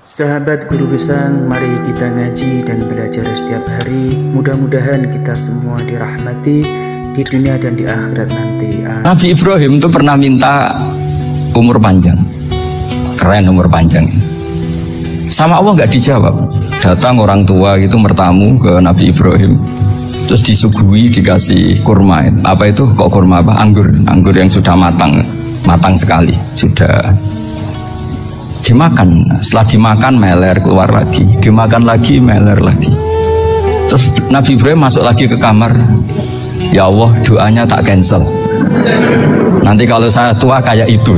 Sahabat Guru Gesang, mari kita ngaji dan belajar setiap hari. Mudah-mudahan kita semua dirahmati di dunia dan di akhirat nanti. Nabi Ibrahim itu pernah minta umur panjang. Keren umur panjang. Sama Allah nggak dijawab. Datang orang tua itu bertamu ke Nabi Ibrahim. Terus disuguhi, dikasih kurma. Apa itu? Kok kurma apa? Anggur yang sudah matang sekali. Sudah dimakan. Setelah dimakan meler keluar lagi. Dimakan lagi meler lagi. Terus Nabi Ibrahim masuk lagi ke kamar. Ya Allah, doanya tak cancel. Nanti kalau saya tua kayak itu.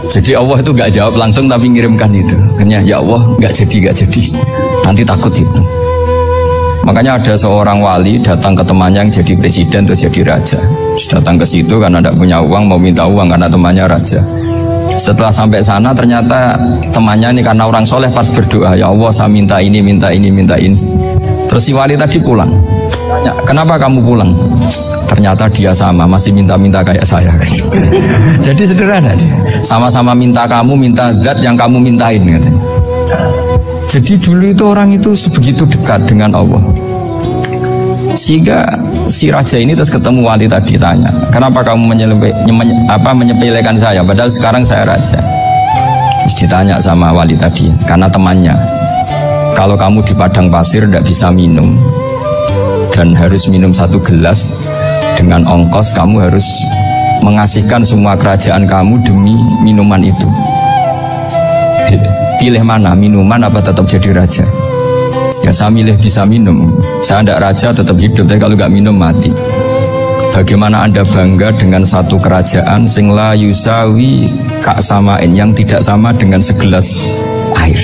Jadi Allah itu gak jawab langsung tapi ngirimkan itu. Akhirnya ya Allah gak jadi. Nanti takut itu. Makanya ada seorang wali datang ke temannya yang jadi presiden atau jadi raja. Terus datang ke situ karena tidak punya uang, mau minta uang karena temannya raja. Setelah sampai sana ternyata temannya ini karena orang soleh pas berdoa, ya Allah saya minta ini. Terus si wali tadi pulang. Tanya, kenapa kamu pulang? Ternyata dia sama, masih minta kayak saya. Jadi sederhana dia. Sama-sama minta kamu, minta zat yang kamu mintain katanya. Jadi dulu itu orang itu sebegitu dekat dengan Allah. Sehingga si raja ini terus ketemu wali tadi tanya, kenapa kamu menyepelekan saya padahal sekarang saya raja? Terus ditanya sama wali tadi, karena temannya, kalau kamu di padang pasir tidak bisa minum dan harus minum 1 gelas, dengan ongkos kamu harus mengasihkan semua kerajaan kamu demi minuman itu. Pilih mana, minuman apa tetap jadi raja? Ya saya milih bisa minum. Saya tidak raja tetap hidup, tapi kalau nggak minum mati. Bagaimana Anda bangga dengan satu kerajaan sing la yusawi kak samain, yang tidak sama dengan segelas air.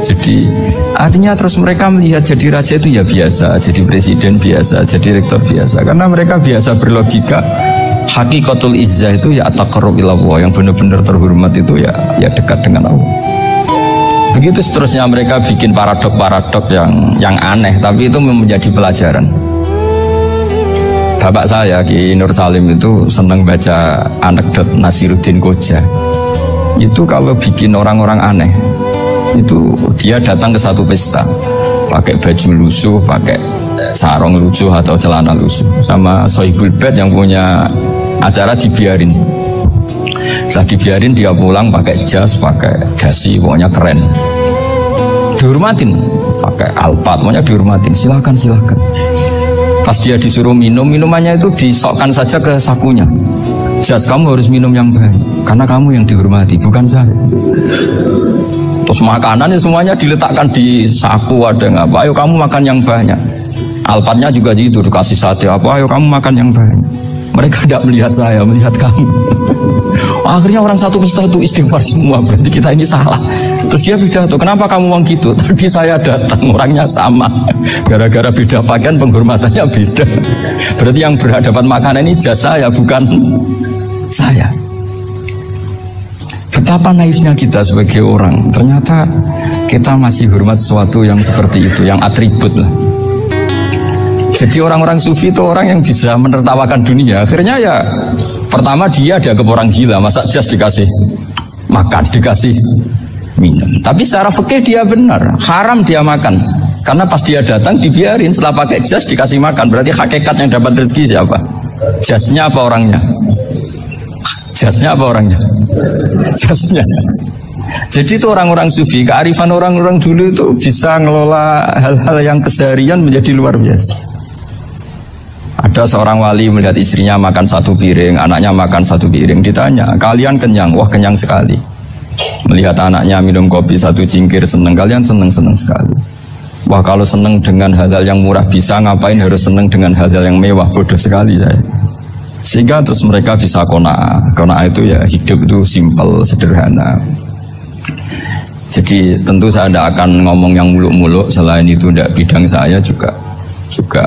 Jadi artinya terus mereka melihat jadi raja itu ya biasa, jadi presiden biasa, jadi rektor biasa. Karena mereka biasa berlogika hakikatul izzah itu ya taqarrub ilallah, yang benar-benar terhormat itu ya dekat dengan Allah. Begitu seterusnya mereka bikin paradok yang aneh, tapi itu menjadi pelajaran. Bapak saya Ki Nur Salim itu senang baca anekdot Nasiruddin Koja. Itu kalau bikin orang-orang aneh, itu dia datang ke satu pesta, pakai baju lusuh, pakai sarung lusuh atau celana lusuh, sama Sohibul Bed yang punya acara dibiarin. Setelah dibiarin dia pulang pakai jas, pakai dasi, pokoknya keren. Dihormatin, pakai alpat, pokoknya dihormatin. Silakan. Pas dia disuruh minum, minumannya itu disokkan saja ke sakunya. Jas, kamu harus minum yang banyak, karena kamu yang dihormati, bukan saya. Terus makanannya semuanya diletakkan di saku, ada nggak? Ayo kamu makan yang banyak. Alpatnya juga gitu, dikasih sate apa? Ayo kamu makan yang banyak. Mereka tidak melihat saya, melihat kamu. Akhirnya orang satu pesta itu istighfar semua, berarti kita ini salah. Terus dia pidato, kenapa kamu ngomong gitu? Tadi saya datang, orangnya sama. Gara-gara beda pakaian, penghormatannya beda. Berarti yang berhak dapat makanan ini jasa ya, bukan saya. Betapa naifnya kita sebagai orang. Ternyata kita masih hormat sesuatu yang seperti itu, yang atribut lah. Jadi orang-orang sufi itu orang yang bisa menertawakan dunia. Akhirnya ya pertama dia dianggap orang gila, masa jas dikasih makan, dikasih minum. Tapi secara fikih dia benar, haram dia makan. Karena pas dia datang dibiarin, setelah pakai jas dikasih makan. Berarti hakikat yang dapat rezeki siapa? Jasnya apa orangnya? Jasnya apa orangnya? Jasnya. Jadi itu orang-orang sufi, kearifan orang-orang dulu itu bisa ngelola hal-hal yang keseharian menjadi luar biasa. Ada seorang wali melihat istrinya makan 1 piring, anaknya makan 1 piring. Ditanya, kalian kenyang? Wah kenyang sekali. Melihat anaknya minum kopi 1 cingkir, seneng. Kalian seneng sekali. Wah kalau seneng dengan hal-hal yang murah bisa, ngapain harus seneng dengan hal-hal yang mewah? Bodoh sekali saya. Sehingga terus mereka bisa qanaah. Qanaah itu ya hidup itu simpel, sederhana. Jadi tentu saya tidak akan ngomong yang muluk-muluk, selain itu tidak bidang saya juga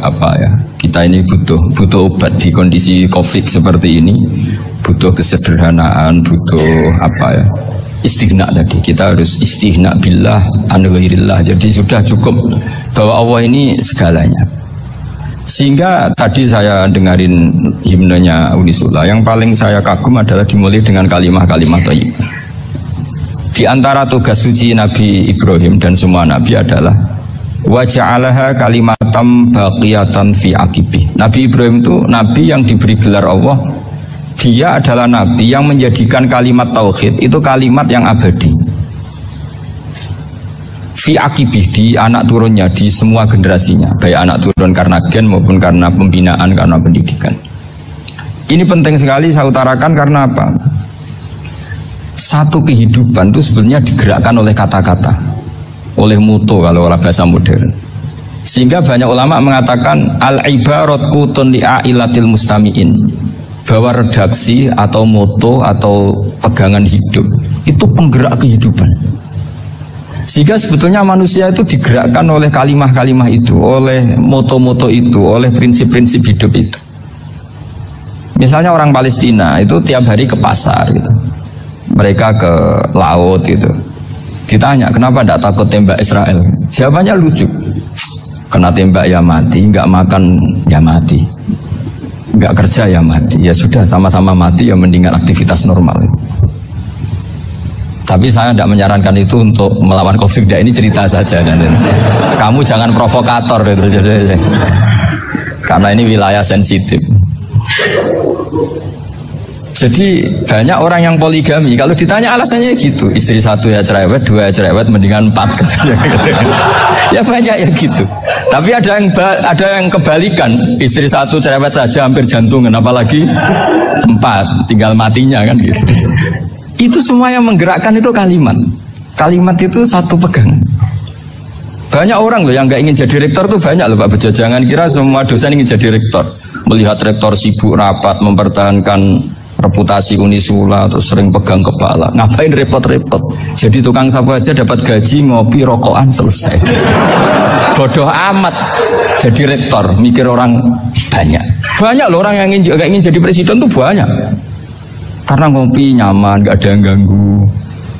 apa ya, kita ini butuh obat di kondisi COVID seperti ini, butuh kesederhanaan, butuh apa ya, istighna tadi. Kita harus istighna billah an ghairillah. Jadi sudah cukup bahwa Allah ini segalanya. Sehingga tadi saya dengarin himnenya Unisula, yang paling saya kagum adalah dimulai dengan kalimat-kalimat thayyibah. Di antara tugas suci Nabi Ibrahim dan semua Nabi adalah wa ja'alaha kalimatam baqiyatan fi aqibih. Nabi Ibrahim itu Nabi yang diberi gelar Allah. Dia adalah Nabi yang menjadikan kalimat tauhid itu kalimat yang abadi. Fi aqibih, di anak turunnya, di semua generasinya, baik anak turun karena gen maupun karena pembinaan, karena pendidikan. Ini penting sekali saya utarakan karena apa? Satu kehidupan itu sebenarnya digerakkan oleh kata-kata, oleh mutu kalau orang bahasa modern. Sehingga banyak ulama mengatakan al-ibarat qutun li'ailatil mustami'in, bahwa redaksi atau moto atau pegangan hidup itu penggerak kehidupan. Sehingga sebetulnya manusia itu digerakkan oleh kalimah-kalimah itu, oleh moto-moto itu, oleh prinsip-prinsip hidup itu. Misalnya orang Palestina itu tiap hari ke pasar gitu. Mereka ke laut gitu. Ditanya kenapa tidak takut tembak Israel? Jawabannya lucu. Kena tembak ya mati, nggak makan ya mati, nggak kerja ya mati. Ya sudah sama-sama mati ya mendingan aktivitas normal. Tapi saya tidak menyarankan itu untuk melawan konflik. Ini cerita saja. Kamu jangan provokator gitu. Karena ini wilayah sensitif. Jadi banyak orang yang poligami, kalau ditanya alasannya gitu, istri satu ya cerewet, dua ya cerewet, mendingan 4. Ya banyak ya gitu. Tapi ada yang kebalikan, istri satu cerewet saja hampir jantungan, apalagi 4, tinggal matinya kan gitu. Itu semua yang menggerakkan itu kalimat. Kalimat itu satu pegangan. Banyak orang loh yang nggak ingin jadi rektor tuh banyak loh Pak Bejo. Jangan kira semua dosen ingin jadi rektor. Melihat rektor sibuk rapat mempertahankan reputasi Unisula, terus sering pegang kepala, ngapain repot-repot? Jadi tukang sapu aja dapat gaji, ngopi, rokokan, selesai. Bodoh amat jadi rektor, mikir orang banyak. Banyak loh orang yang ingin jadi presiden tuh banyak. Karena ngopi nyaman, gak ada yang ganggu.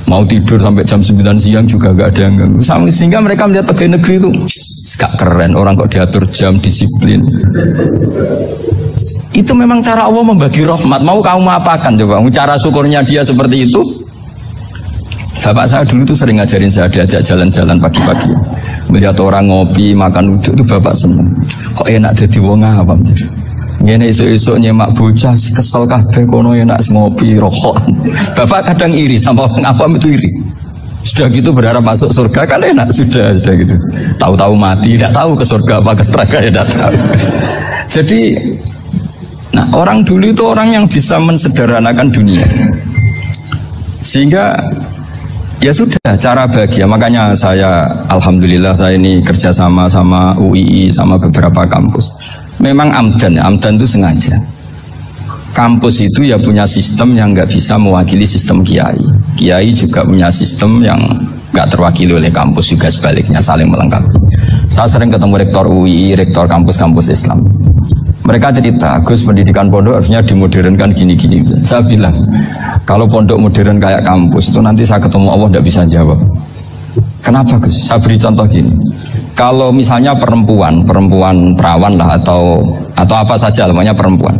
Mau tidur sampai jam 9 siang juga gak ada yang ganggu. Sehingga mereka melihat pegawai negeri itu gak keren, orang kok diatur jam, disiplin. Itu memang cara Allah membagi rahmat. Mau kamu apakan coba? Cara syukurnya dia seperti itu. Bapak saya dulu tuh sering ngajarin saya, diajak jalan-jalan pagi-pagi. Melihat orang ngopi, makan uduk itu bapak seneng. Kok enak jadi wong apa? Ngene esuk-esuk nyemak bocah kesel kabeh kono enak ngopi rokokan. Bapak kadang iri sama orang awam itu iri. Sudah gitu berharap masuk surga kan enak sudah gitu. Tahu-tahu mati, tidak tahu ke surga apa ke neraka ya tidak tahu. Jadi nah, orang dulu itu orang yang bisa mensederhanakan dunia. Sehingga ya sudah cara bahagia. Makanya saya alhamdulillah saya ini kerjasama sama UII sama beberapa kampus. Memang amdan itu sengaja. Kampus itu ya punya sistem yang nggak bisa mewakili sistem kiai. Kiai juga punya sistem yang nggak terwakili oleh kampus, juga sebaliknya saling melengkapi. Saya sering ketemu rektor UII, rektor kampus-kampus Islam. Mereka cerita, Gus pendidikan pondok harusnya dimodernkan gini-gini. Saya bilang, kalau pondok modern kayak kampus itu nanti saya ketemu Allah tidak bisa jawab. Kenapa Gus? Saya beri contoh gini. Kalau misalnya perempuan perawan lah atau apa saja namanya perempuan,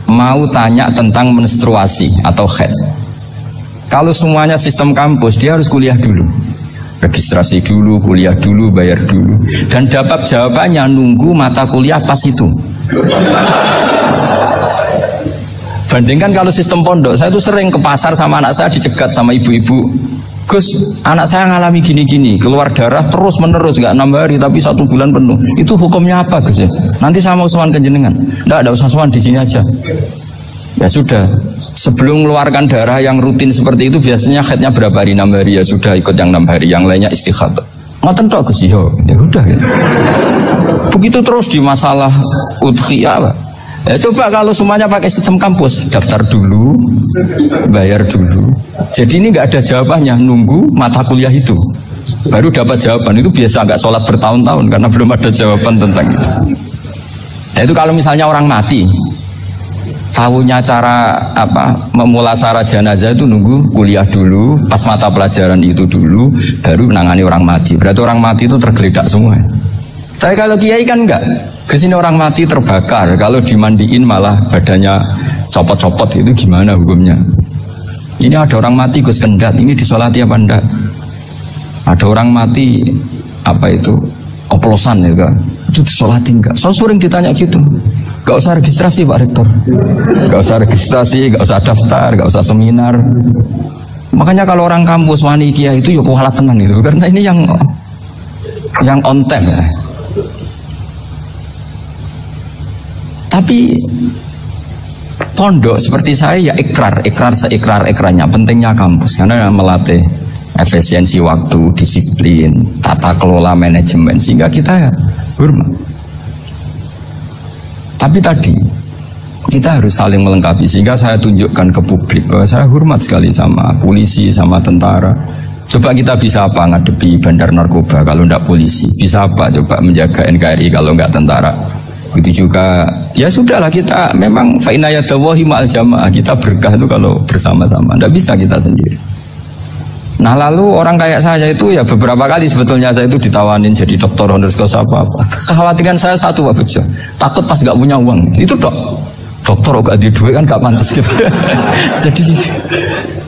mau tanya tentang menstruasi atau haid. Kalau semuanya sistem kampus, dia harus kuliah dulu. Registrasi dulu, kuliah dulu, bayar dulu, dan dapat jawabannya nunggu mata kuliah pas itu. Bandingkan kalau sistem pondok, saya tuh sering ke pasar sama anak saya dicegat sama ibu-ibu. Gus, anak saya ngalami gini-gini, keluar darah terus menerus, nggak 6 hari tapi 1 bulan penuh. Itu hukumnya apa Gus ya? Nanti saya mau sowan ke jenengan. Nggak usah sowan, di sini aja. Ya sudah. Sebelum mengeluarkan darah yang rutin seperti itu biasanya haidnya berapa hari? 6 hari ya sudah ikut yang 6 hari, yang lainnya istighatsah. Ngoten tok Gus ya udah ya. Begitu terus di masalah udhiyah. Ya coba kalau semuanya pakai sistem kampus, daftar dulu, bayar dulu. Jadi ini nggak ada jawabannya, nunggu mata kuliah itu baru dapat jawaban. Itu biasa nggak sholat bertahun-tahun karena belum ada jawaban tentang itu. Nah itu kalau misalnya orang mati, tahunya cara memulasara jenazah itu nunggu kuliah dulu, pas mata pelajaran itu dulu, baru menangani orang mati. Berarti orang mati itu tergeledak semua. Tapi kalau kiai kan enggak. Kesini orang mati terbakar, kalau dimandiin malah badannya copot-copot, itu gimana hukumnya? Ini ada orang mati Gus Kendat, ini disolati apa enggak? Ada orang mati apa itu oplosan ya kan? Itu disolati enggak? So sering ditanya gitu. Gak usah registrasi Pak Rektor, gak usah registrasi, gak usah daftar, gak usah seminar. Makanya kalau orang kampus wani kiai itu ya kualat tenan itu, karena ini yang on time ya. Tapi pondok seperti saya ya ikrar seikrar-ikrarnya. Pentingnya kampus karena melatih efisiensi waktu, disiplin, tata kelola manajemen sehingga kita hormat. Tapi tadi kita harus saling melengkapi sehingga saya tunjukkan ke publik bahwa saya hormat sekali sama polisi, sama tentara. Coba kita bisa apa ngadepi bandar narkoba kalau tidak polisi? Bisa apa coba menjaga NKRI kalau nggak tentara? Begitu juga ya sudahlah kita memang fa'inayadawahi ma'al jamaah, kita berkah itu kalau bersama-sama, tidak bisa kita sendiri. Nah lalu orang kayak saya itu ya beberapa kali sebetulnya saya itu ditawanin jadi dokter honoris causa apa-apa. Kekhawatiran saya satu Pak Bejo, takut pas gak punya uang. Itu dokter gak di duit kan gak pantas gitu. Jadi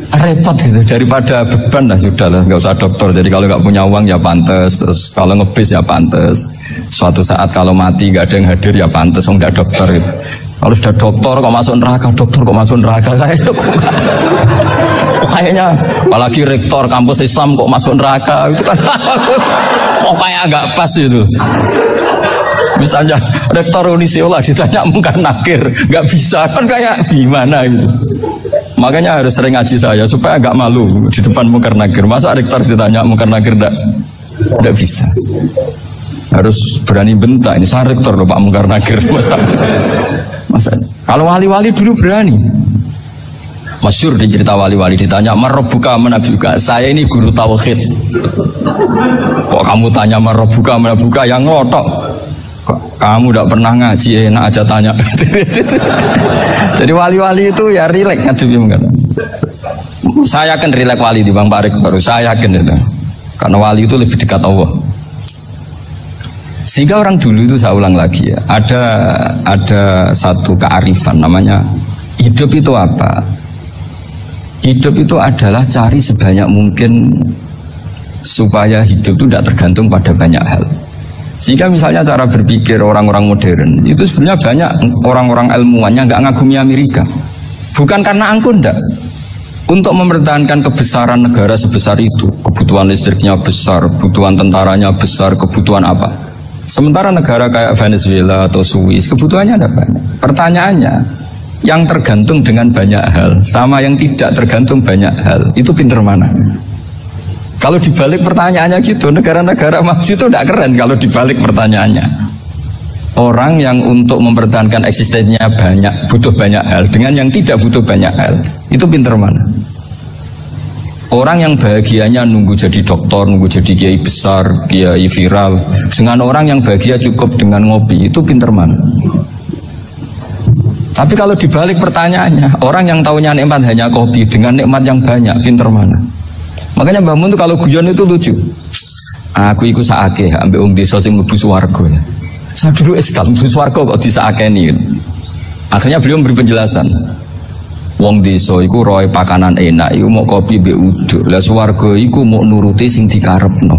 repot gitu, daripada beban lah sudahlah gak usah dokter. Jadi kalau gak punya uang ya pantas, terus kalau ngebis ya pantas. Suatu saat kalau mati gak ada yang hadir ya pantas, enggak dokter gitu. Kalau sudah dokter kok masuk neraka, dokter kok masuk neraka kayaknya apalagi rektor kampus Islam kok masuk neraka itu kan kok kayak agak pas itu. Misalnya rektor Unisiola ditanya Munkar Nakir nggak bisa kan kayak gimana gitu. Makanya harus sering ngaji saya supaya agak malu di depan Munkar Nakir. Masa rektor ditanya Munkar Nakir enggak bisa. Harus berani bentak, ini saya rektor loh Pak Munkar Nakir. Masa kalau wali-wali dulu berani. Masyhur di cerita wali-wali ditanya marabbuka manabuka, saya ini guru tauhid. Kok kamu tanya marabbuka manabuka yang ngotok? Kamu tidak pernah ngaji enak aja tanya. Jadi wali-wali itu ya rileks ngadepi kan. Saya yakin rileks wali di Bang Pak Rektor, saya yakin itu. Karena wali itu lebih dekat Allah. Sehingga orang dulu itu saya ulang lagi ya, ada satu kearifan namanya hidup itu apa? Hidup itu adalah cari sebanyak mungkin supaya hidup itu tidak tergantung pada banyak hal. Sehingga misalnya cara berpikir orang-orang modern itu sebenarnya banyak orang-orang ilmuwannya nggak ngagumi Amerika. Bukan karena angkuh ndak. Untuk mempertahankan kebesaran negara sebesar itu, kebutuhan listriknya besar, kebutuhan tentaranya besar, kebutuhan apa? Sementara negara kayak Venezuela atau Swiss kebutuhannya ada banyak. Pertanyaannya, yang tergantung dengan banyak hal sama yang tidak tergantung banyak hal itu pinter mana? Kalau dibalik pertanyaannya gitu, negara-negara maju itu tidak keren kalau dibalik pertanyaannya. Orang yang untuk mempertahankan eksistensinya banyak, butuh banyak hal dengan yang tidak butuh banyak hal itu pinter mana? Orang yang bahagianya nunggu jadi dokter, nunggu jadi kiai besar, kiai viral, dengan orang yang bahagia cukup dengan ngopi, itu pinter mana? Tapi kalau dibalik pertanyaannya, orang yang taunya nikmat hanya kopi dengan nikmat yang banyak, pinter mana? Makanya Mbah Mun itu kalau guyon itu lucu. Aku ikut saake, ambil desa sing mlebu swarga. Saya dulu eskal mlebu swarga kok disakeni. Akhirnya beliau memberi penjelasan. Wong desa iku roe pakanan enak, iku mau kopi mbek uduk. Lah swarga iku mau nuruti sing dikarepno.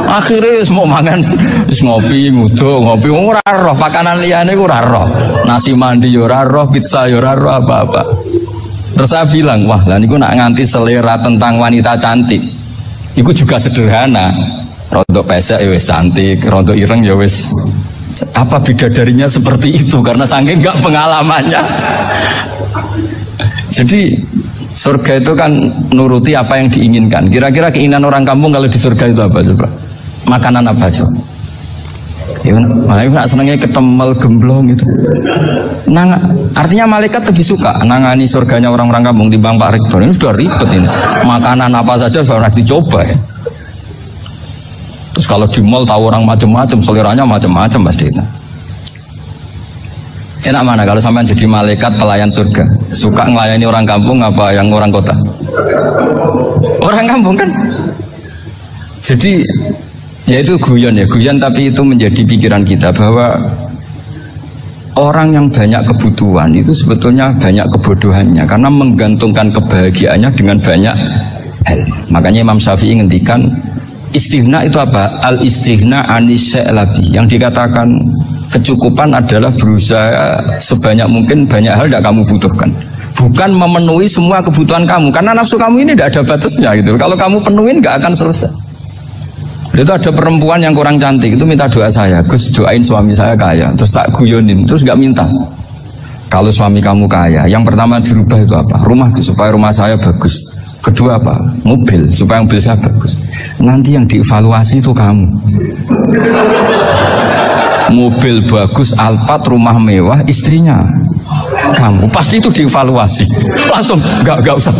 Akhirnya semua mangan ngopi, nguduk, ngopi ora roh pakanan liyane iku ora roh. Nasi mandi yo ora roh, pizza yo ora roh apa-apa. Terus saya bilang, wah lah niku nak nganti selera tentang wanita cantik. Iku juga sederhana. Rodok pesek ya wis cantik, rodok ireng ya wis. Apa bidadarinya seperti itu karena saking enggak pengalamannya. Jadi surga itu kan nuruti apa yang diinginkan. Kira-kira keinginan orang kampung kalau di surga itu apa coba? Makanan apa coba? Makanya senangnya ketemel gemblong gitu. Artinya malaikat lebih suka nangani surganya orang-orang kampung timbang Pak Rektor. Ini sudah ribet ini. Makanan apa saja sudah dicoba ya. Terus kalau di mall tahu orang macam-macam, seleranya macam-macam pasti itu. Enak mana kalau sampai jadi malaikat pelayan surga? Suka melayani orang kampung apa yang orang kota? Orang kampung kan. Jadi ya itu guyon ya, guyon tapi itu menjadi pikiran kita bahwa orang yang banyak kebutuhan itu sebetulnya banyak kebodohannya, karena menggantungkan kebahagiaannya dengan banyak hal. Makanya Imam Syafi'i ngendikan istighna itu apa? Al istighna anisya'i. Yang dikatakan kecukupan adalah berusaha sebanyak mungkin banyak hal tidak kamu butuhkan, bukan memenuhi semua kebutuhan kamu, karena nafsu kamu ini tidak ada batasnya gitu. Kalau kamu penuhin nggak akan selesai. Itu ada perempuan yang kurang cantik itu minta doa saya, Gus doain suami saya kaya, terus tak guyonin, terus nggak minta. Kalau suami kamu kaya, yang pertama dirubah itu apa? Rumah, supaya rumah saya bagus. Kedua apa? Mobil, supaya mobil saya bagus. Nanti yang dievaluasi itu kamu. Mobil bagus, Alphard, rumah mewah, istrinya kamu, pasti itu dievaluasi. Langsung nggak usah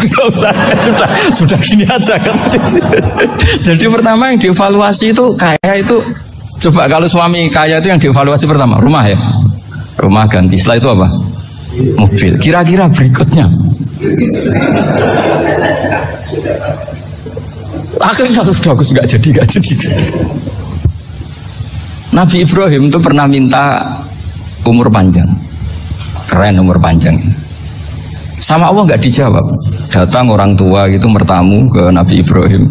sudah gini aja kan. Jadi pertama yang dievaluasi itu kaya itu, coba kalau suami kaya itu yang dievaluasi pertama rumah ya, rumah ganti. Setelah itu apa? Mobil. Kira-kira berikutnya akhirnya sudah bagus, nggak jadi. Nabi Ibrahim itu pernah minta umur panjang. Keren umur panjang. Sama Allah nggak dijawab. Datang orang tua gitu mertamu ke Nabi Ibrahim,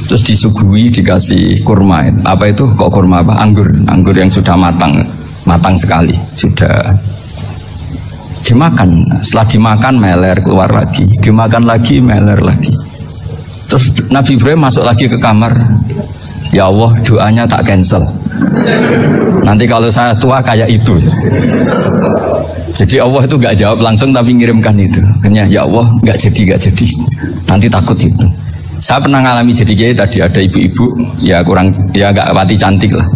terus disuguhi dikasih kurma. Apa itu? Kok kurma apa? Anggur yang sudah matang sekali. Sudah dimakan. Setelah dimakan meler keluar lagi, dimakan lagi meler lagi. Terus Nabi Ibrahim masuk lagi ke kamar. Ya Allah, doanya tak cancel. Nanti kalau saya tua kayak itu. Jadi Allah itu nggak jawab langsung tapi ngirimkan itu. Akhirnya ya Allah nggak jadi. Nanti takut itu. Saya pernah ngalami jadi kiai tadi, ada ibu-ibu ya nggak pati cantik lah.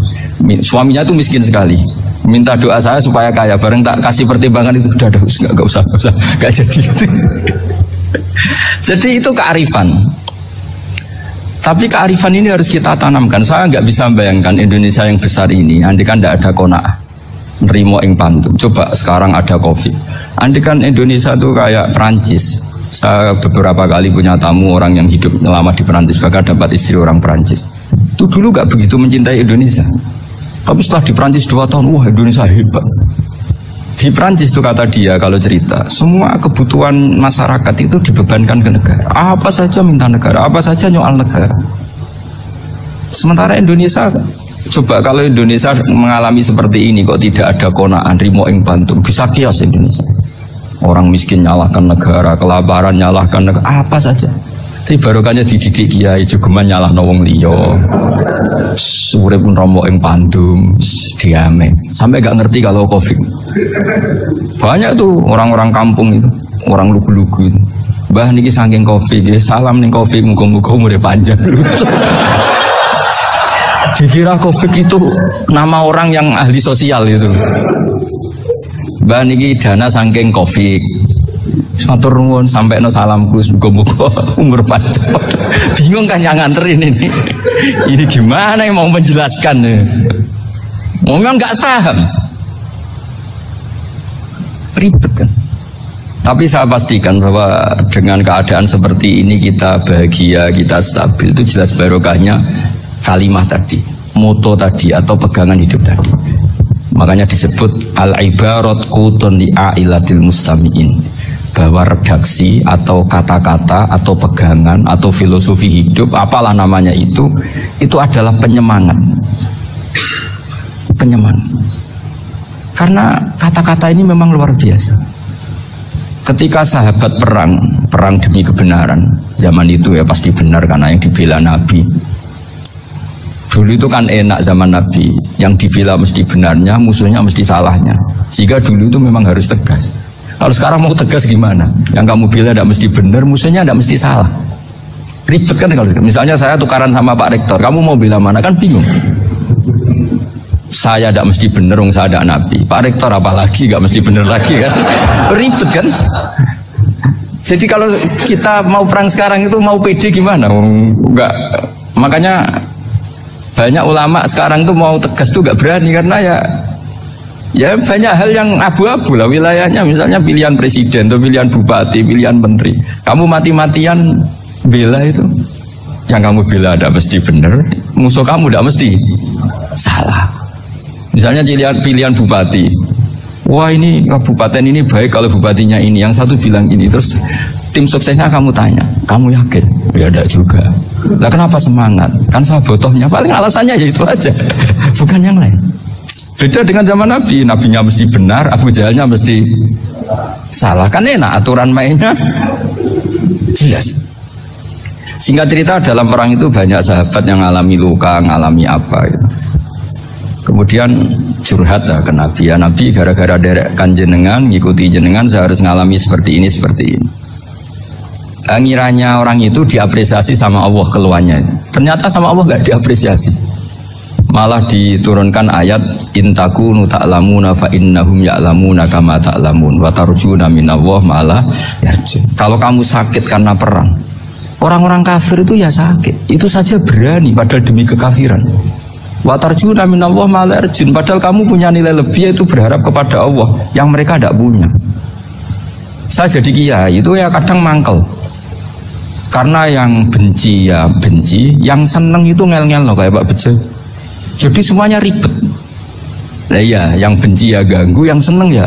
Suaminya tuh miskin sekali. Minta doa saya supaya kaya. Bareng tak kasih pertimbangan itu udah nggak usah nggak jadi. Jadi itu kearifan. Tapi kearifan ini harus kita tanamkan. Saya nggak bisa membayangkan Indonesia yang besar ini, andai kan tidak ada qanaah, nerimo ing pantu. Coba sekarang ada Covid. Andai kan Indonesia itu kayak Perancis. Saya beberapa kali punya tamu orang yang hidup lama di Perancis, bahkan dapat istri orang Perancis. Itu dulu nggak begitu mencintai Indonesia. Tapi setelah di Perancis 2 tahun, wah Indonesia hebat. Di Perancis itu kata dia kalau cerita, semua kebutuhan masyarakat itu dibebankan ke negara. Apa saja minta negara, apa saja nyoal negara. Sementara Indonesia, coba kalau Indonesia mengalami seperti ini kok tidak ada qanaah rimo ing bantu, bisa kios Indonesia. Orang miskin nyalahkan negara, kelaparan nyalahkan negara, apa saja. Tapi barokahnya dididik kiai jogeman nyalahno wong liya. Urip romo ing pandum diame. Sampai gak ngerti kalau Covid. Banyak tuh orang-orang kampung itu, orang lugu-lugu itu. Mbah niki saking Covid, salam ning Covid muga-muga umure panjang. Dikira Covid itu nama orang yang ahli sosial itu. Mbah niki dana saking Covid. Matur nuwun sampai no salamku muga-muga umur panjang. Bingung kan yang nganterin ini. Ini gimana yang mau menjelaskan? Memang nggak paham. Ribet kan. Tapi saya pastikan bahwa dengan keadaan seperti ini kita bahagia, kita stabil, itu jelas barokahnya kalimah tadi, moto tadi atau pegangan hidup tadi. Makanya disebut al-ibarat qutun li'ailatil mustami'in, bahwa redaksi atau kata-kata atau pegangan atau filosofi hidup apalah namanya itu adalah penyemangat. Karena kata-kata ini memang luar biasa. Ketika sahabat perang demi kebenaran, zaman itu ya pasti benar karena yang dibela Nabi. Dulu itu kan enak zaman Nabi, yang dibela mesti benarnya, musuhnya mesti salahnya. Sehingga dulu itu memang harus tegas. Kalau sekarang mau tegas gimana? Yang kamu bela tidak mesti benar, musuhnya tidak mesti salah. Ribet kan kalau misalnya saya tukaran sama Pak Rektor, kamu mau bela mana kan bingung. Saya tidak mesti benar, saya ada Nabi. Pak Rektor apalagi nggak mesti benar lagi kan? Ribet kan? Jadi kalau kita mau perang sekarang itu mau pede gimana? Enggak. Makanya banyak ulama sekarang tuh mau tegas tuh nggak berani karena ya banyak hal yang abu-abu lah wilayahnya, misalnya pilihan presiden atau pilihan bupati, pilihan menteri. Kamu mati-matian bela itu, yang kamu bela tidak mesti benar, musuh kamu tidak mesti salah. Misalnya pilihan bupati, Wah ini kabupaten ini baik kalau bupatinya ini, yang satu bilang ini. Terus tim suksesnya kamu tanya, kamu yakin? Ya enggak juga. Lah kenapa semangat? Kan sabotohnya paling alasannya ya itu aja, bukan yang lain. Beda dengan zaman Nabi, Nabinya mesti benar, Abu Jahalnya mesti salah. Kan enak aturan mainnya jelas. Singkat cerita dalam perang itu banyak sahabat yang ngalami luka, ngalami apa gitu. Kemudian curhat ke Nabi, ya Nabi gara-gara derekkan jenengan, ngikuti jenengan saya harus ngalami seperti ini, seperti ini. Ngiranya orang itu diapresiasi sama Allah keluarnya. Ternyata sama Allah gak diapresiasi. Malah diturunkan ayat intakunu ta'lamuna fa innahum ya'lamuna kama ta'lamun wa tarjuna minallah malah yarjun. Kalau kamu sakit karena perang, orang-orang kafir itu ya sakit, itu saja berani padahal demi kekafiran. Wa tarjuna minallah malah yarjun, padahal kamu punya nilai lebih yaitu berharap kepada Allah yang mereka tidak punya. Saya jadi kiai itu ya kadang mangkel. Karena yang benci ya benci, yang seneng itu ngel-ngel loh kayak Pak Bejo. Jadi semuanya ribet. Nah iya, yang benci ya ganggu, yang seneng ya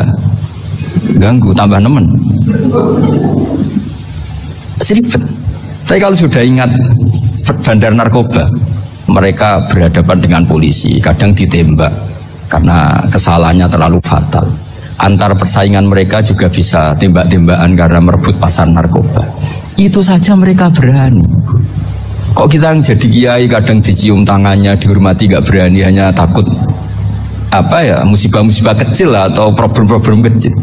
ganggu, tambah nemen. Ribet. Saya kalau sudah ingat bandar narkoba, mereka berhadapan dengan polisi, kadang ditembak karena kesalahannya terlalu fatal. Antar persaingan mereka juga bisa tembak-tembakan karena merebut pasar narkoba. Itu saja mereka berani. Kok kita yang jadi kiai kadang dicium tangannya, dihormati gak berani, hanya takut apa ya, musibah-musibah kecil lah, atau problem-problem kecil.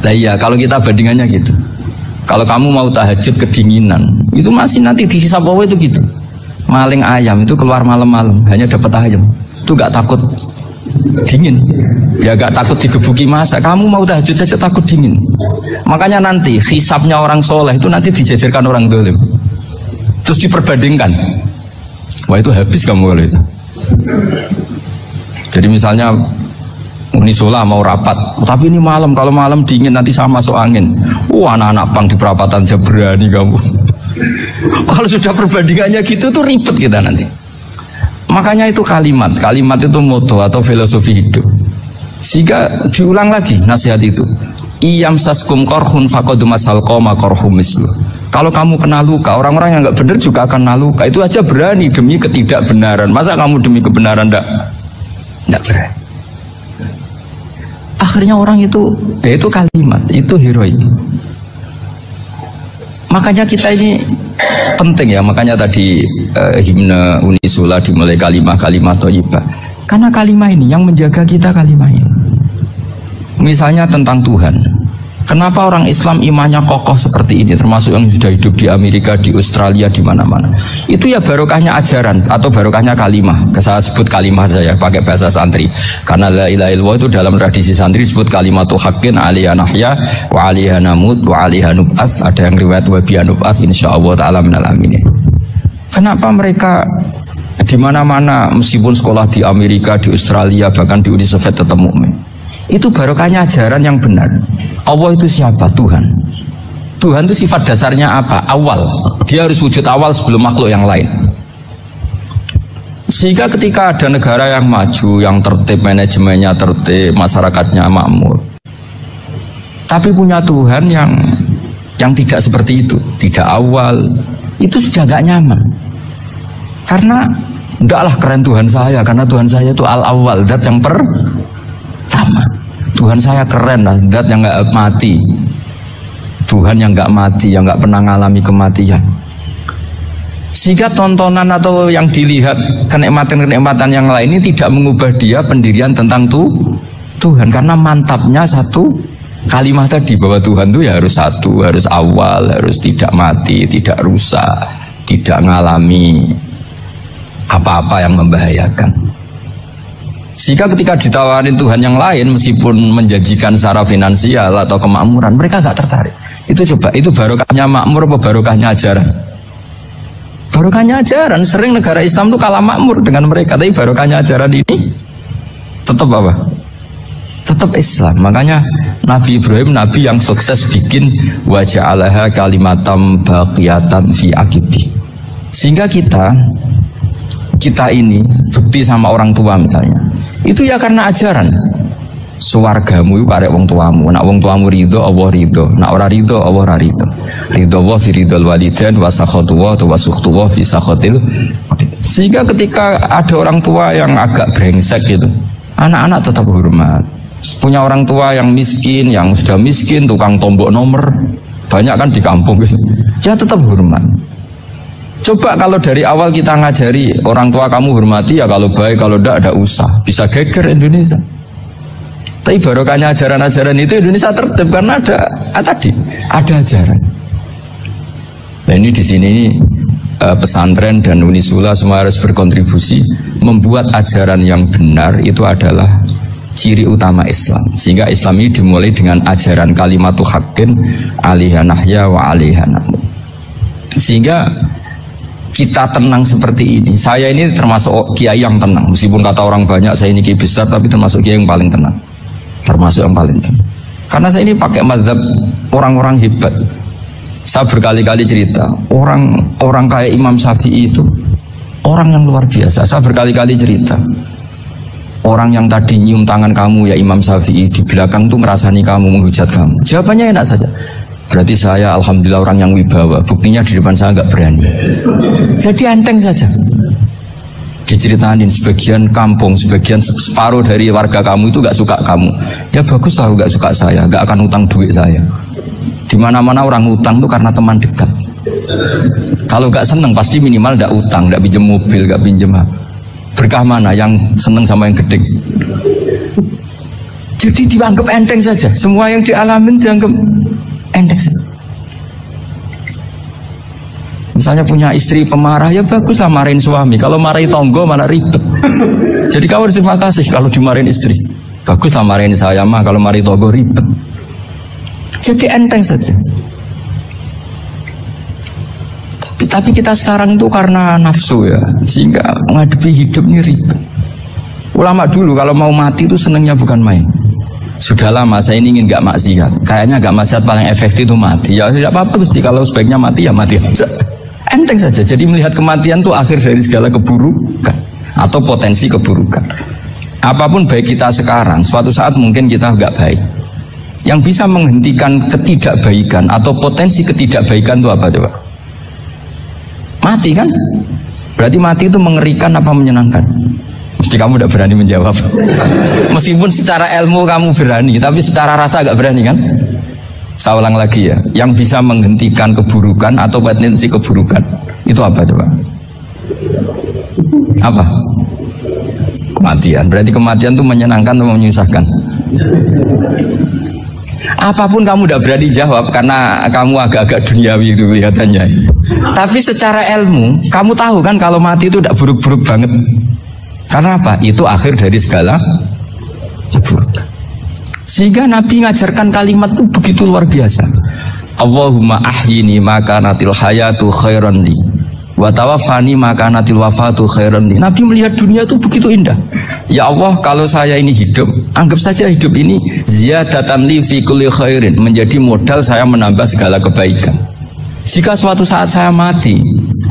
Nah iya, kalau kita bandingannya gitu. Kalau kamu mau tahajud kedinginan, itu masih nanti dihisab Allah itu gitu. Maling ayam itu keluar malam-malam hanya dapat ayam, itu gak takut dingin, ya gak takut digebuki masa. Kamu mau tahajud saja takut dingin. Makanya nanti hisabnya orang soleh itu nanti dijajarkan orang dolim, terus diperbandingkan. Wah itu habis kamu kalau itu. Jadi misalnya Unisola mau rapat, tapi ini malam, kalau malam dingin nanti sama masuk angin. Anak-anak pang di perapatan aja berani kamu. Kalau sudah perbandingannya gitu tuh ribet kita nanti. Makanya itu kalimat itu moto atau filosofi hidup. Sehingga diulang lagi nasihat itu. Iyam saskum korhun fakodu masal koma korhum mislu. Kalau kamu kena luka, orang-orang yang nggak benar juga akan kena luka. Itu aja berani demi ketidakbenaran. Masa kamu demi kebenaran nggak berani? Akhirnya orang itu, ya itu kalimat, itu heroik. Makanya kita ini penting ya, makanya tadi himne Unisula dimulai kalimat thayyibah. Karena kalimat ini yang menjaga kita, kalimat ini. Misalnya tentang Tuhan. Kenapa orang Islam imannya kokoh seperti ini, termasuk yang sudah hidup di Amerika, di Australia, di mana-mana. Itu ya barokahnya ajaran atau barokahnya kalimah. Saya sebut kalimah saya pakai bahasa santri. Karena la ilaha illallah itu dalam tradisi santri disebut kalimatu haqqin alaiha nahya wa alaiha namut wa alaiha nub'ats. Ada yang riwayat wa biha nub'ats insyaallah taala minal aminin. Kenapa mereka di mana-mana meskipun sekolah di Amerika, di Australia, bahkan di Uni Soviet tetap mukmin? Itu barokahnya ajaran yang benar. Allah itu siapa? Tuhan. Tuhan itu sifat dasarnya apa? Awal. Dia harus wujud awal sebelum makhluk yang lain. Sehingga ketika ada negara yang maju, yang tertib, manajemennya tertib, masyarakatnya makmur, tapi punya Tuhan yang tidak seperti itu, tidak awal, itu sudah gak nyaman. Karena ndaklah keren Tuhan saya, karena Tuhan saya itu al-awwal, zat yang pertama. Tuhan saya keren lah, zat yang nggak mati, Tuhan yang nggak mati, yang nggak pernah mengalami kematian. Sehingga tontonan atau yang dilihat kenikmatan-kenikmatan yang lain ini tidak mengubah dia pendirian tentang Tuhan, karena mantapnya satu kalimat tadi bahwa Tuhan itu ya harus satu, harus awal, harus tidak mati, tidak rusak, tidak mengalami apa-apa yang membahayakan. Sehingga ketika ditawarin Tuhan yang lain, meskipun menjanjikan secara finansial atau kemakmuran, mereka gak tertarik. Itu coba, itu barokahnya makmur apa barokahnya ajaran? Barokahnya ajaran. Sering negara Islam itu kalah makmur dengan mereka, tapi barokahnya ajaran ini tetap apa? Tetap Islam. Makanya Nabi Ibrahim, Nabi yang sukses bikin waja'alaha kalimatam baqiyatan fi aqibi. Sehingga kita ini bukti sama orang tua misalnya, itu ya karena ajaran. Suwargamu itu karek wong tuamu. Nak wong tuamu ridho, Allah ridho. Nak ora ridho, Allah ora ridho. Ridho Allah fi ridhol walidain wa sakhatu wa sukhtu wa fi sakhatil. Sehingga ketika ada orang tua yang agak brengsek gitu, anak-anak tetap hormat. Punya orang tua yang miskin, yang sudah miskin, tukang tombok nomor, banyak kan di kampung gitu. Ya tetap hormat. Coba kalau dari awal kita ngajari orang tua kamu hormati, ya kalau baik, kalau tidak usah. Bisa geger Indonesia. Tapi barokahnya ajaran-ajaran itu Indonesia tertib karena ada ajaran. Nah ini di sini pesantren dan Unisula semua harus berkontribusi membuat ajaran yang benar itu adalah ciri utama Islam. Sehingga Islam ini dimulai dengan ajaran kalimatu haqqin alaiha nahya wa alaiha namut. Sehingga kita tenang seperti ini. Saya ini termasuk kiai yang tenang. Meskipun kata orang banyak saya ini kiai besar, tapi termasuk kiai yang paling tenang. Termasuk yang paling tenang. Karena saya ini pakai mazhab orang-orang hebat. Saya berkali-kali cerita, orang kayak Imam Syafi'i itu orang yang luar biasa. Saya berkali-kali cerita, orang yang tadi nyium tangan kamu ya Imam Syafi'i, di belakang tuh ngerasani kamu, menghujat kamu. Jawabannya enak saja. Berarti saya alhamdulillah orang yang wibawa. Buktinya di depan saya nggak berani. Jadi enteng saja. Diceritain sebagian kampung, sebagian separuh dari warga kamu itu nggak suka kamu. Ya bagus lah nggak suka saya, nggak akan utang duit saya. Di mana-mana orang utang itu karena teman dekat. Kalau nggak seneng pasti minimal nggak utang, nggak pinjam mobil, nggak pinjam apa. Berkah mana yang seneng sama yang gede? Jadi dianggap enteng saja. Semua yang dialamin dianggap enteng saja. Misalnya punya istri pemarah, ya baguslah marahin suami. Kalau marahin tonggo malah ribet. Jadi kau harus terima kasih kalau dimarahin istri. Baguslah marahin saya mah, kalau marahin tonggo ribet. Jadi enteng saja. Tapi kita sekarang itu karena nafsu ya, sehingga menghadapi hidup ini ribet. Ulama dulu kalau mau mati itu senangnya bukan main. Sudah lama saya ini ingin gak maksiat. Kayaknya gak maksiat paling efektif itu mati. Ya tidak apa-apa Gusti, kalau sebaiknya mati ya mati. Enteng saja. Jadi melihat kematian itu akhir dari segala keburukan atau potensi keburukan. Apapun baik kita sekarang, suatu saat mungkin kita nggak baik. Yang bisa menghentikan ketidakbaikan atau potensi ketidakbaikan itu apa coba? Mati kan? Berarti mati itu mengerikan apa menyenangkan? Mesti kamu tidak berani menjawab. Meskipun secara ilmu kamu berani, tapi secara rasa nggak berani kan? Saya ulang lagi ya, yang bisa menghentikan keburukan atau potensi keburukan itu apa coba? Apa? Kematian. Berarti kematian itu menyenangkan atau menyusahkan? Apapun kamu tidak berani jawab karena kamu agak-agak duniawi itu kelihatannya. Tapi secara ilmu, kamu tahu kan kalau mati itu tidak buruk-buruk banget. Karena apa? Itu akhir dari segala keburukan. Sehingga Nabi ngajarkan kalimat itu begitu luar biasa. Allahumma ahyini maka natil hayatu khairan li wa tawaffani maka natil wafatu khairan li. Nabi melihat dunia itu begitu indah. Ya Allah, kalau saya ini hidup, anggap saja hidup ini ziyadatan li fi kulli khairin, menjadi modal saya menambah segala kebaikan. Jika suatu saat saya mati,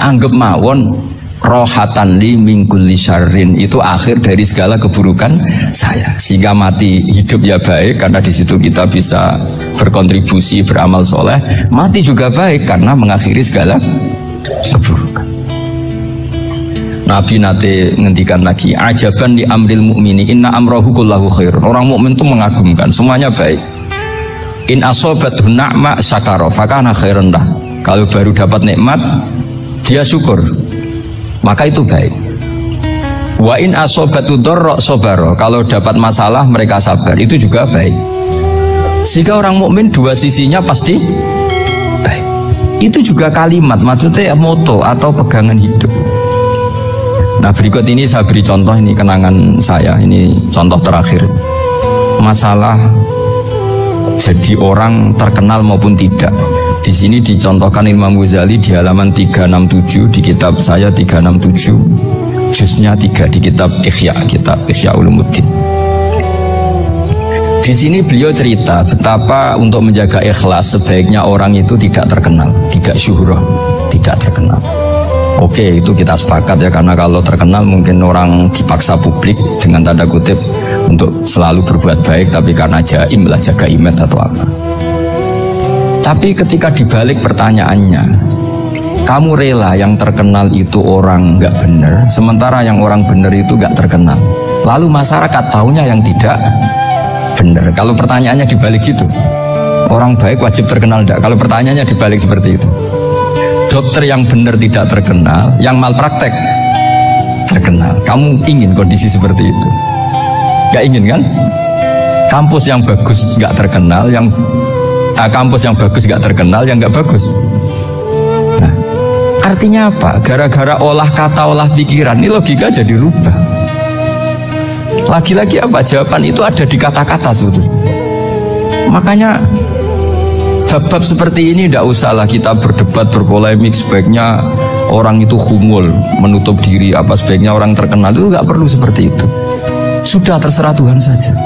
anggap mawon rohatan li min kulli syarrin, itu akhir dari segala keburukan saya. Sehingga mati hidup ya baik karena di situ kita bisa berkontribusi beramal soleh. Mati juga baik karena mengakhiri segala keburukan. Nabi nate ngendikan lagi, ajaban li amril mu'mini inna amrahu kullahu khair. Orang mukmin itu mengagumkan, semuanya baik. In asobathu na'ma syakara fakana khairan lah. Kalau baru dapat nikmat dia syukur, maka itu baik. Wa in asobatu dharra sabara, kalau dapat masalah mereka sabar, itu juga baik. Sehingga orang mukmin dua sisinya pasti baik. Itu juga kalimat, maksudnya moto atau pegangan hidup. Nah berikut ini saya beri contoh, ini kenangan saya, ini contoh terakhir. Masalah jadi orang terkenal maupun tidak. Di sini dicontohkan Imam Ghazali di halaman 367 di kitab saya 367, juznya 3 di kitab Ihya Ulumuddin. Di sini beliau cerita betapa untuk menjaga ikhlas sebaiknya orang itu tidak terkenal, tidak syuhrah, tidak terkenal. Oke, itu kita sepakat ya, karena kalau terkenal mungkin orang dipaksa publik dengan tanda kutip untuk selalu berbuat baik, tapi karena jaim lah, jaga image atau apa. Tapi ketika dibalik pertanyaannya, kamu rela yang terkenal itu orang nggak benar, sementara yang orang benar itu nggak terkenal. Lalu masyarakat tahunya yang tidak benar. Kalau pertanyaannya dibalik gitu, orang baik wajib terkenal enggak? Kalau pertanyaannya dibalik seperti itu, dokter yang benar tidak terkenal, yang malpraktek terkenal. Kamu ingin kondisi seperti itu? Gak ingin kan? Kampus yang bagus gak terkenal, kampus yang bagus gak terkenal, yang gak bagus. Nah, artinya apa? Gara-gara olah kata, olah pikiran, ini logika jadi rubah. Lagi-lagi apa? Jawaban itu ada di kata-kata sebetulnya. Makanya bab-bab seperti ini tidak usahlah kita berdebat, berpolemik. Sebaiknya orang itu humul, menutup diri, apa sebaiknya orang terkenal, itu nggak perlu seperti itu. Sudah terserah Tuhan saja.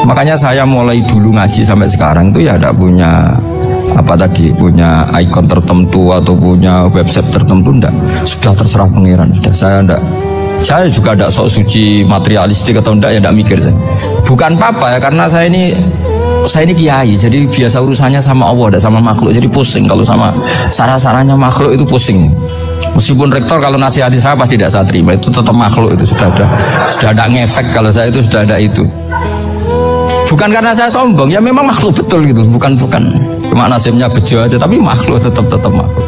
Makanya saya mulai dulu ngaji sampai sekarang itu ya tidak punya punya ikon tertentu atau punya website tertentu, enggak. Sudah terserah Pangeran. Sudah saya juga tidak sok suci materialistik atau enggak, ya tidak mikir saya. Bukan apa-apa ya, karena saya ini kiai, jadi biasa urusannya sama Allah, tidak sama makhluk. Jadi pusing kalau sama sarah-sarahnya makhluk itu pusing. Meskipun rektor kalau nasihati saya pasti tidak saya terima, itu tetap makhluk, itu sudah ada ngefek. Kalau saya itu sudah ada itu. Bukan karena saya sombong, ya memang makhluk betul gitu. Bukan cuma nasibnya bejo aja, tapi makhluk tetap makhluk.